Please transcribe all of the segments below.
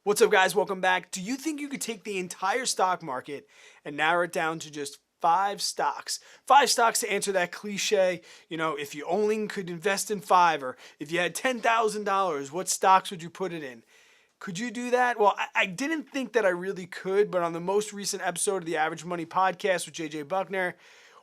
What's up, guys? Welcome back. Do you think you could take the entire stock market and narrow it down to just five stocks? Five stocks to answer that cliche, if you only could invest in five, or if you had $10,000, what stocks would you put it in? Could you do that? Well, I didn't think that I really could, but on the most recent episode of the Average Money podcast with JJ Buckner,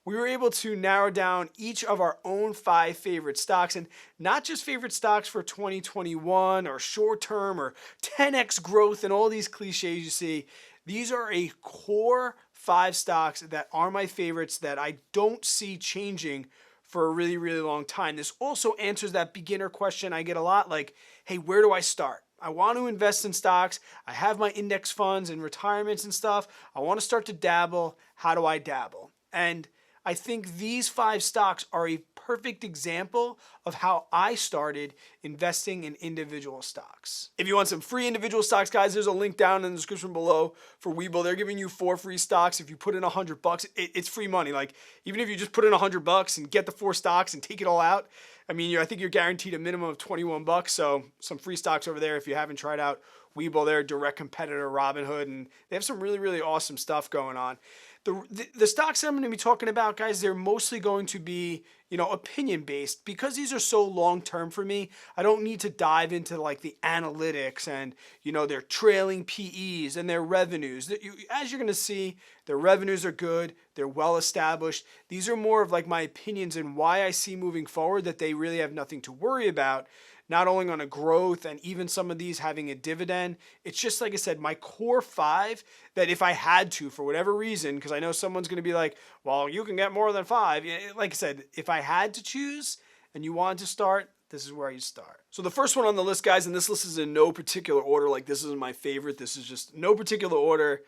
we were able to narrow down each of our own five favorite stocks, and not just favorite stocks for 2021 or short term or 10x growth and all these cliches you see. These are a core five stocks that are my favorites that I don't see changing for a really, really long time. This also answers that beginner question I get a lot, like, hey, where do I start? I want to invest in stocks. I have my index funds and retirements and stuff. I want to start to dabble. How do I dabble? And I think these five stocks are a perfect example of how I started investing in individual stocks. If you want some free individual stocks, guys, there's a link down in the description below for Webull. They're giving you 4 free stocks. If you put in $100, it's free money. Like, even if you just put in $100 and get the 4 stocks and take it all out, I think you're guaranteed a minimum of $21. So some free stocks over there if you haven't tried out Webull. They're a direct competitor, Robinhood, and they have some really, really awesome stuff going on. The stocks that I'm going to be talking about, guys, they're mostly going to be, opinion based, because these are so long term for me. I don't need to dive into like the analytics and, their trailing PEs and their revenues. As you're going to see, their revenues are good. They're well established. These are more of like my opinions and why I see moving forward that they really have nothing to worry about. Not only on a growth and even some of these having a dividend. It's just, like I said, my core five that if I had to, for whatever reason, because I know someone's going to be like, well, you can get more than five. Like I said, if I had to choose and you wanted to start, this is where you start. So the first one on the list, guys, and this list is in no particular order, like this is my favorite. This is just no particular order,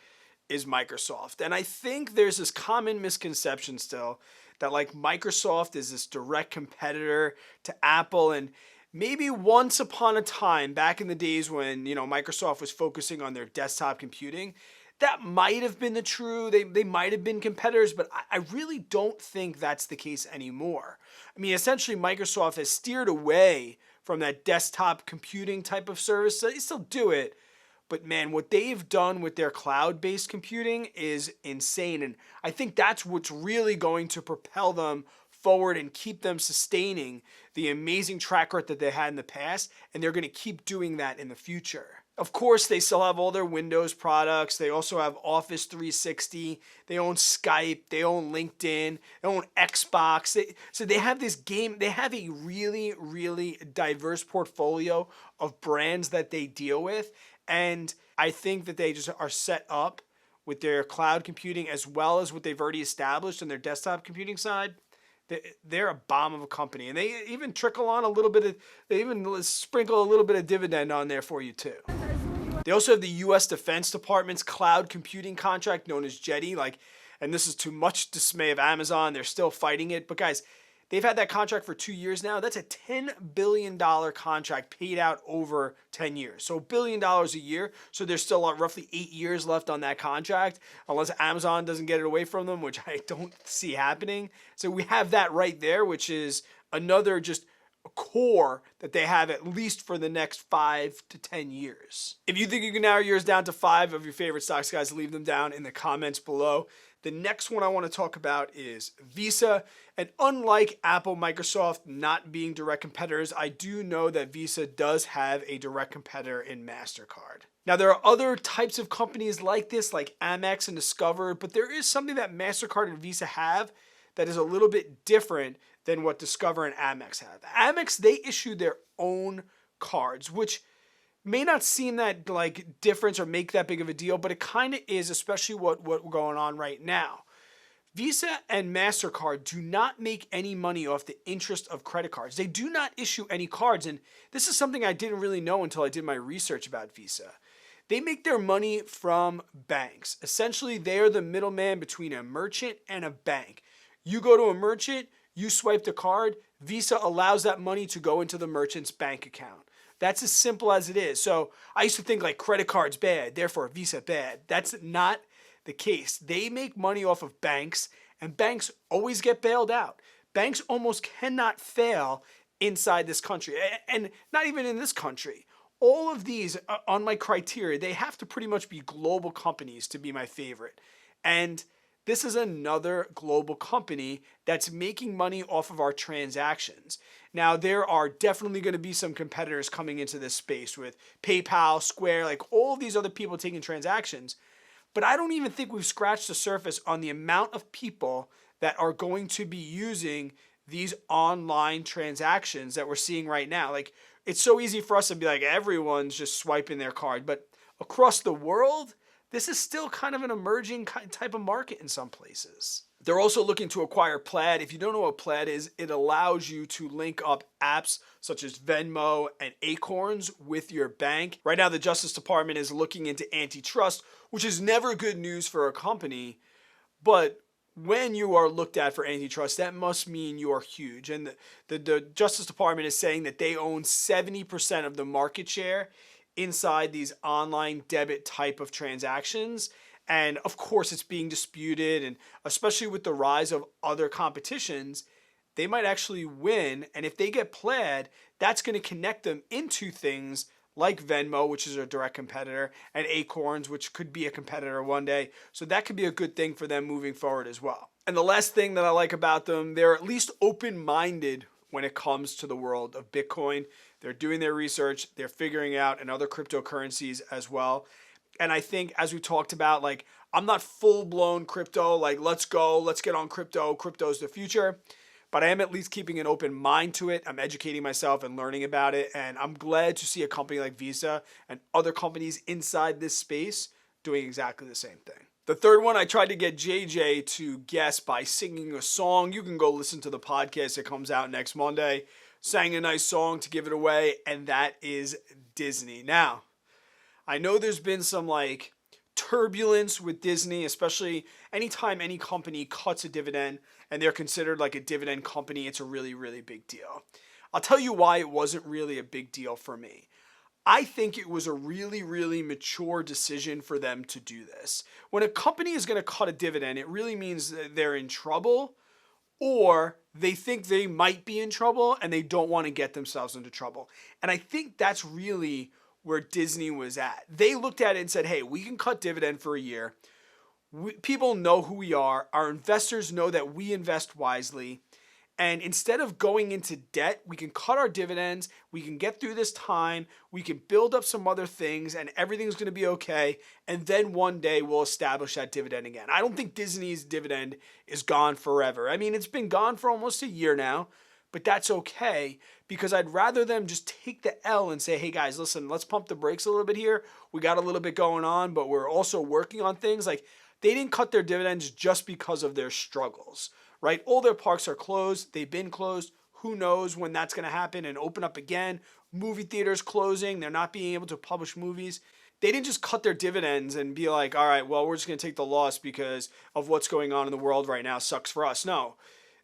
is Microsoft. And I think there's this common misconception still that like Microsoft is this direct competitor to Apple, and maybe once upon a time, back in the days when, Microsoft was focusing on their desktop computing, that might have been the true. They might have been competitors, but I really don't think that's the case anymore. Essentially, Microsoft has steered away from that desktop computing type of service. So they still do it, but man, what they've done with their cloud-based computing is insane. And I think that's what's really going to propel them forward and keep them sustaining the amazing track record that they had in the past, and they're going to keep doing that in the future. Of course, they still have all their Windows products. They also have Office 360. They own Skype. They own LinkedIn. They own Xbox. So they have this game. They have a really, really diverse portfolio of brands that they deal with, and I think that they just are set up with their cloud computing as well as what they've already established on their desktop computing side. They're a bomb of a company, and they even trickle on a little bit of, they even sprinkle a little bit of dividend on there for you too. They also have the U.S. Defense Department's cloud computing contract known as Jetty, and this is to much dismay of Amazon. They're still fighting it, but guys, they've had that contract for 2 years now. That's a $10 billion contract paid out over 10 years. So $1 billion a year. So there's still roughly 8 years left on that contract, unless Amazon doesn't get it away from them, which I don't see happening. So we have that right there, which is another just core that they have at least for the next 5 to 10 years. If you think you can narrow yours down to 5 of your favorite stocks, guys, leave them down in the comments below. The next one I want to talk about is Visa. And unlike Apple, Microsoft not being direct competitors, I do know that Visa does have a direct competitor in MasterCard. Now, there are other types of companies like this, like Amex and Discover, but there is something that MasterCard and Visa have that is a little bit different than what Discover and Amex have. Amex, they issue their own cards, which may not seem that like difference or make that big of a deal, but it kind of is, especially what we're going on right now. Visa and MasterCard do not make any money off the interest of credit cards. They do not issue any cards, and this is something I didn't really know until I did my research about Visa. They make their money from banks. Essentially, they are the middleman between a merchant and a bank. You go to a merchant, you swipe the card, Visa allows that money to go into the merchant's bank account. That's as simple as it is. So I used to think like credit cards bad, therefore Visa bad. That's not the case. They make money off of banks, and banks always get bailed out. Banks almost cannot fail inside this country, and not even in this country. all of these on my criteria, they have to pretty much be global companies to be my favorite. And this is another global company that's making money off of our transactions. Now, there are definitely going to be some competitors coming into this space with PayPal, Square, like all of these other people taking transactions. But I don't even think we've scratched the surface on the amount of people that are going to be using these online transactions that we're seeing right now. Like, it's so easy for us to be like, everyone's just swiping their card. But across the world, this is still kind of an emerging type of market in some places. They're also looking to acquire Plaid. If you don't know what Plaid is, it allows you to link up apps such as Venmo and Acorns with your bank. Right now, the Justice Department is looking into antitrust, which is never good news for a company. But when you are looked at for antitrust, that must mean you are huge. And the Justice Department is saying that they own 70% of the market share inside these online debit type of transactions. And of course, it's being disputed. And especially with the rise of other competitions, they might actually win. And if they get Plaid, that's going to connect them into things like Venmo, which is a direct competitor, and Acorns, which could be a competitor one day. So that could be a good thing for them moving forward as well. And the last thing that I like about them, they're at least open-minded when it comes to the world of Bitcoin. They're doing their research, they're figuring out, and other cryptocurrencies as well. And I think, as we talked about, like, I'm not full-blown crypto, like, let's go, let's get on crypto, crypto's the future. But I am at least keeping an open mind to it. I'm educating myself and learning about it. And I'm glad to see a company like Visa and other companies inside this space doing exactly the same thing. The third one, I tried to get JJ to guess by singing a song. You can go listen to the podcast that comes out next Monday. Sang a nice song to give it away, and that is Disney. Now, I know there's been some like turbulence with Disney, especially anytime any company cuts a dividend and they're considered like a dividend company, it's a really, really big deal. I'll tell you why it wasn't really a big deal for me. I think it was a really, really mature decision for them to do this. When a company is going to cut a dividend, it really means that they're in trouble, or they think they might be in trouble and they don't want to get themselves into trouble. And I think that's really where Disney was at. They looked at it and said, hey, we can cut dividend for a year. People know who we are. Our investors know that we invest wisely. And instead of going into debt, we can cut our dividends. We can get through this time. We can build up some other things and everything's going to be okay. And then one day we'll establish that dividend again. I don't think Disney's dividend is gone forever. I mean, it's been gone for almost a year now, but that's okay because I'd rather them just take the L and say, hey guys, listen, let's pump the brakes a little bit here. We got a little bit going on, but we're also working on things. Like, they didn't cut their dividends just because of their struggles, right? All their parks are closed. They've been closed. Who knows when that's going to happen and open up again. Movie theaters closing. They're not being able to publish movies. They didn't just cut their dividends and be like, all right, well, we're just going to take the loss because of what's going on in the world right now. Sucks for us. No.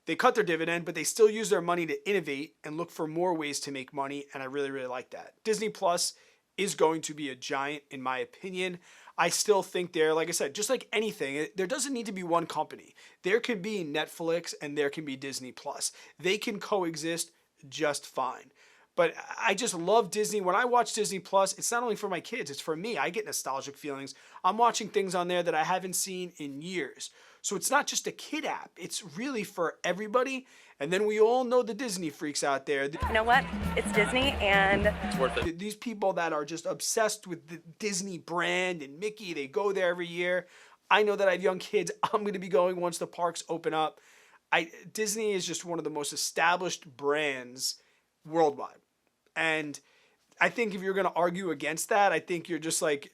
They cut their dividend, but they still use their money to innovate and look for more ways to make money, and I really, really like that. Disney Plus is going to be a giant, in my opinion. I still think they're, like I said, just like anything, there doesn't need to be one company. There can be Netflix and there can be Disney Plus. They can coexist just fine. But I just love Disney. When I watch Disney Plus, it's not only for my kids, it's for me. I get nostalgic feelings. I'm watching things on there that I haven't seen in years. So it's not just a kid app. It's really for everybody. And then we all know the Disney freaks out there. You know what? It's Disney and It's worth it. These people that are just obsessed with the Disney brand and Mickey, they go there every year. I know that I have young kids. I'm going to be going once the parks open up. Disney is just one of the most established brands worldwide. And I think if you're going to argue against that, I think you're just like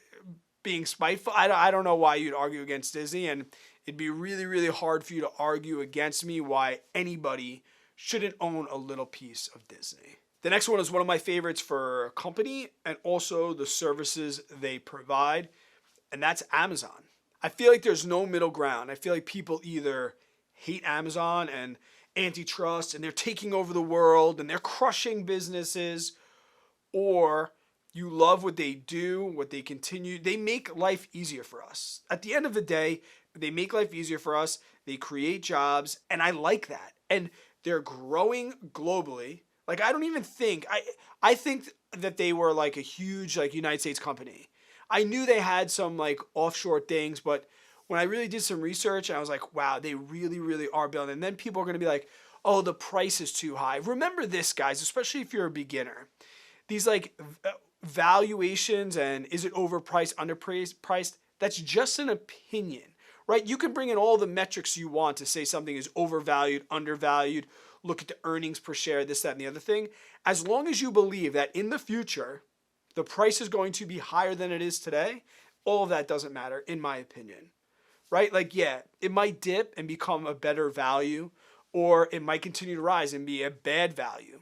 being spiteful. I don't know why you'd argue against Disney, and it'd be really, really hard for you to argue against me why anybody shouldn't own a little piece of Disney. The next one is one of my favorites for a company and also the services they provide, and that's Amazon. I feel like there's no middle ground. I feel like people either hate Amazon and antitrust and they're taking over the world and they're crushing businesses, or you love what they do, what they continue. They make life easier for us. At the end of the day, they make life easier for us. They create jobs, and I like that. And they're growing globally. Like, I don't even think, I think that they were like a huge like United States company. I knew they had some like offshore things, but when I really did some research, I was like, wow, they really, really are building. And then people are going to be like, oh, the price is too high. Remember this, guys, especially if you're a beginner. These like valuations and is it overpriced, underpriced, that's just an opinion, right? You can bring in all the metrics you want to say something is overvalued, undervalued, look at the earnings per share, this, that, and the other thing. As long as you believe that in the future, the price is going to be higher than it is today, all of that doesn't matter, in my opinion, right? Like, yeah, it might dip and become a better value, or it might continue to rise and be a bad value.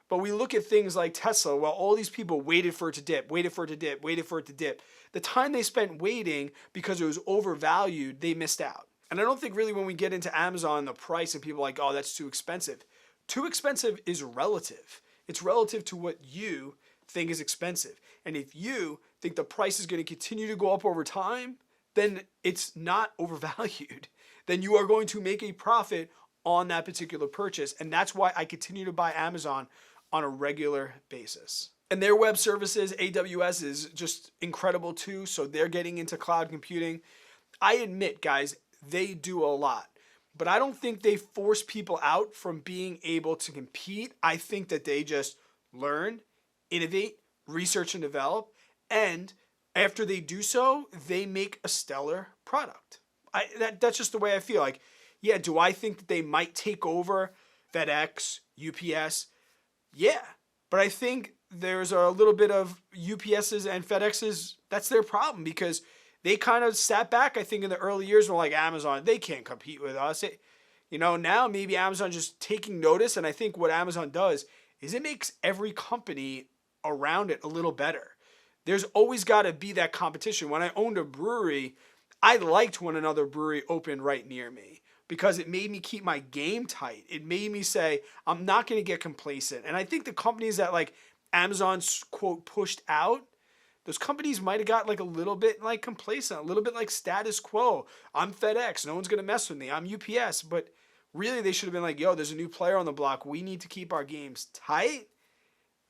But we look at things like Tesla, well, all these people waited for it to dip, waited for it to dip, waited for it to dip. The time they spent waiting because it was overvalued, they missed out. And I don't think really when we get into Amazon, the price and people are like, oh, that's too expensive. Too expensive is relative. It's relative to what you think is expensive. And if you think the price is going to continue to go up over time, then it's not overvalued. Then you are going to make a profit on that particular purchase. And that's why I continue to buy Amazon on a regular basis. And their web services, AWS, is just incredible too. So they're getting into cloud computing. I admit, guys, they do a lot. But I don't think they force people out from being able to compete. I think that they just learn, innovate, research and develop. And after they do so, they make a stellar product. That's just the way I feel. Like, yeah, do I think that they might take over FedEx, UPS? Yeah, but I think there's a little bit of UPS's and FedEx's, that's their problem because they kind of sat back, I think, in the early years and were like, Amazon, they can't compete with us. Now maybe Amazon just taking notice, and I think what Amazon does is it makes every company around it a little better. There's always got to be that competition. When I owned a brewery, I liked when another brewery opened right near me, because it made me keep my game tight. It made me say, I'm not going to get complacent. And I think the companies that like Amazon's quote pushed out, those companies might have got like a little bit like complacent, a little bit like status quo. I'm FedEx. No one's going to mess with me. I'm UPS. But really they should have been like, yo, there's a new player on the block. We need to keep our games tight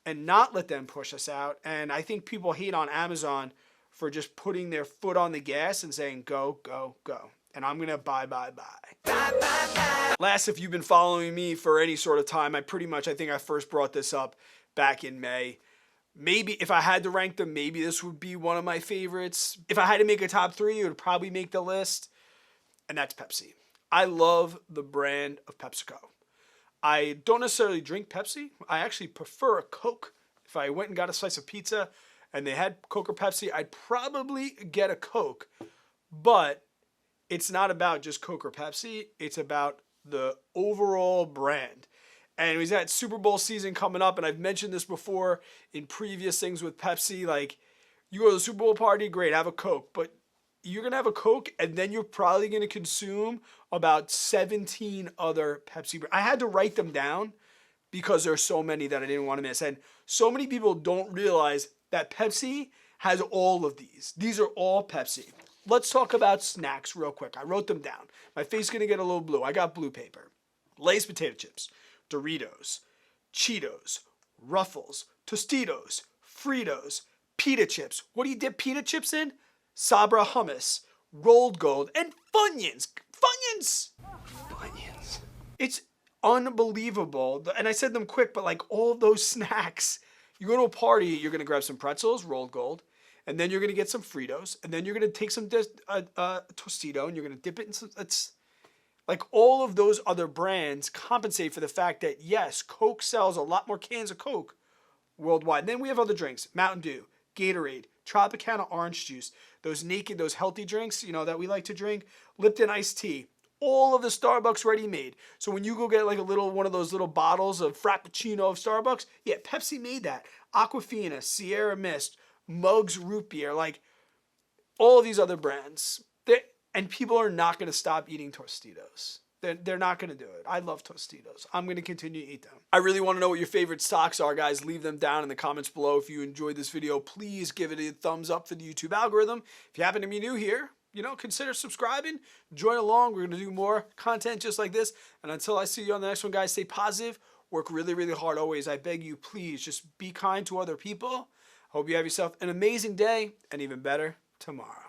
and not let them push us out. And I think people hate on Amazon for just putting their foot on the gas and saying, go, go, go. And I'm going to buy. Last, if you've been following me for any sort of time, I think I first brought this up back in May. Maybe if I had to rank them, maybe this would be one of my favorites. If I had to make a top 3, it would probably make the list. And that's Pepsi. I love the brand of PepsiCo. I don't necessarily drink Pepsi. I actually prefer a Coke. If I went and got a slice of pizza and they had Coke or Pepsi, I'd probably get a Coke. But it's not about just Coke or Pepsi. It's about the overall brand. And we've got Super Bowl season coming up, and I've mentioned this before in previous things with Pepsi. Like, you go to the Super Bowl party, great, have a Coke. But you're going to have a Coke, and then you're probably going to consume about 17 other Pepsi. I had to write them down because there's so many that I didn't want to miss. And so many people don't realize that Pepsi has all of these. These are all Pepsi. Let's talk about snacks real quick. I wrote them down. My face is going to get a little blue. I got blue paper. Lay's potato chips, Doritos, Cheetos, Ruffles, Tostitos, Fritos, pita chips. What do you dip pita chips in? Sabra hummus, rolled gold, and Funyuns. Funyuns. It's unbelievable. And I said them quick, but like all of those snacks, you go to a party, you're going to grab some pretzels, rolled gold, and then you're going to get some Fritos, and then you're going to take some Tostito, and you're going to dip it in some, it's like all of those other brands compensate for the fact that, yes, Coke sells a lot more cans of Coke worldwide. And then we have other drinks, Mountain Dew, Gatorade, Tropicana orange juice, those naked, those healthy drinks, that we like to drink, Lipton iced tea, all of the Starbucks ready made. So when you go get like one of those little bottles of Frappuccino of Starbucks, yeah, Pepsi made that. Aquafina, Sierra Mist, Mugs root beer, like all of these other brands. And people are not going to stop eating Tostitos. They're not going to do it. I love Tostitos. I'm going to continue to eat them. I really want to know what your favorite stocks are, guys. Leave them down in the comments below. If you enjoyed this video, please give it a thumbs up for the YouTube algorithm. If you happen to be new here, consider subscribing. Join along. We're going to do more content just like this. And until I see you on the next one, guys, stay positive. Work really, really hard always. I beg you, please, just be kind to other people. Hope you have yourself an amazing day and even better tomorrow.